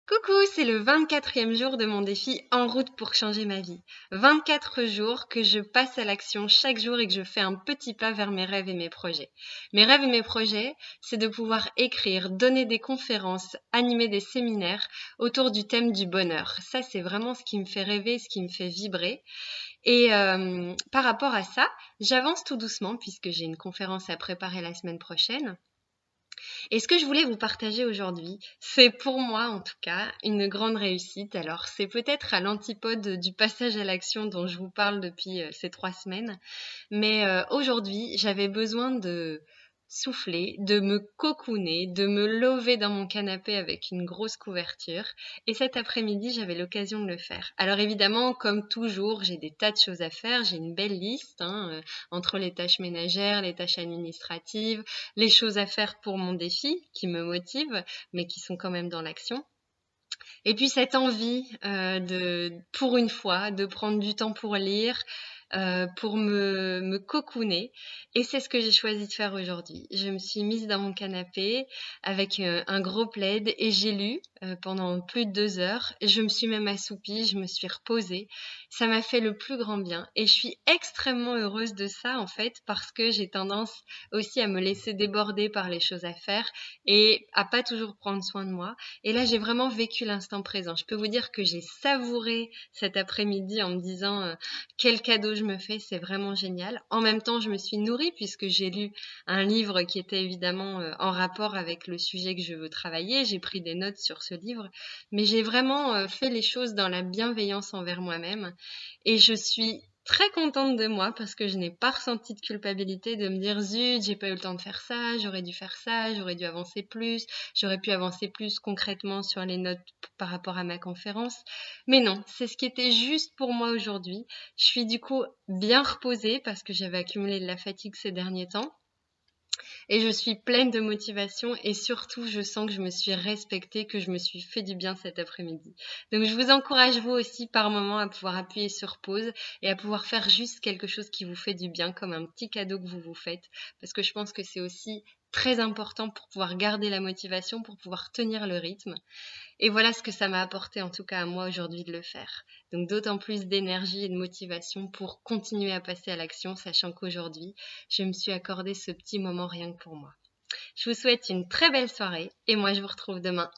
Coucou, c'est le 24e jour de mon défi En route pour changer ma vie. 24 jours que je passe à l'action chaque jour et que je fais un petit pas vers mes rêves et mes projets. Mes rêves et mes projets, c'est de pouvoir écrire, donner des conférences, animer des séminaires autour du thème du bonheur. Ça, c'est vraiment ce qui me fait rêver, ce qui me fait vibrer. Et par rapport à ça, j'avance tout doucement puisque j'ai une conférence à préparer la semaine prochaine. Et ce que je voulais vous partager aujourd'hui, c'est pour moi en tout cas une grande réussite. Alors c'est peut-être à l'antipode du passage à l'action dont je vous parle depuis ces 3 semaines, mais aujourd'hui j'avais besoin de souffler, de me cocooner, de me lever dans mon canapé avec une grosse couverture. Et cet après-midi, j'avais l'occasion de le faire. Alors évidemment, comme toujours, j'ai des tas de choses à faire. J'ai une belle liste entre les tâches ménagères, les tâches administratives, les choses à faire pour mon défi qui me motivent, mais qui sont quand même dans l'action. Et puis cette envie pour une fois, de prendre du temps pour lire, pour me cocooner. Et c'est ce que j'ai choisi de faire aujourd'hui. Je me suis mise dans mon canapé avec un gros plaid et j'ai lu pendant plus de 2 heures. Et je me suis même assoupie, je me suis reposée. Ça m'a fait le plus grand bien. Et je suis extrêmement heureuse de ça, en fait, parce que j'ai tendance aussi à me laisser déborder par les choses à faire et à pas toujours prendre soin de moi. Et là, j'ai vraiment vécu l'instant présent. Je peux vous dire que j'ai savouré cet après-midi en me disant quel cadeau je me fais, c'est vraiment génial. En même temps, je me suis nourrie puisque j'ai lu un livre qui était évidemment en rapport avec le sujet que je veux travailler. J'ai pris des notes sur ce livre, mais j'ai vraiment fait les choses dans la bienveillance envers moi-même. Et je suis très contente de moi parce que je n'ai pas ressenti de culpabilité de me dire zut, j'ai pas eu le temps de faire ça, j'aurais dû faire ça, j'aurais dû avancer plus, j'aurais pu avancer plus concrètement sur les notes par rapport à ma conférence. Mais non, c'est ce qui était juste pour moi aujourd'hui. Je suis du coup bien reposée parce que j'avais accumulé de la fatigue ces derniers temps. Et je suis pleine de motivation et surtout, je sens que je me suis respectée, que je me suis fait du bien cet après-midi. Donc, je vous encourage vous aussi par moment à pouvoir appuyer sur pause et à pouvoir faire juste quelque chose qui vous fait du bien, comme un petit cadeau que vous vous faites, parce que je pense que c'est aussi très important pour pouvoir garder la motivation, pour pouvoir tenir le rythme. Et voilà ce que ça m'a apporté en tout cas à moi aujourd'hui de le faire. Donc d'autant plus d'énergie et de motivation pour continuer à passer à l'action, sachant qu'aujourd'hui, je me suis accordé ce petit moment rien que pour moi. Je vous souhaite une très belle soirée et moi je vous retrouve demain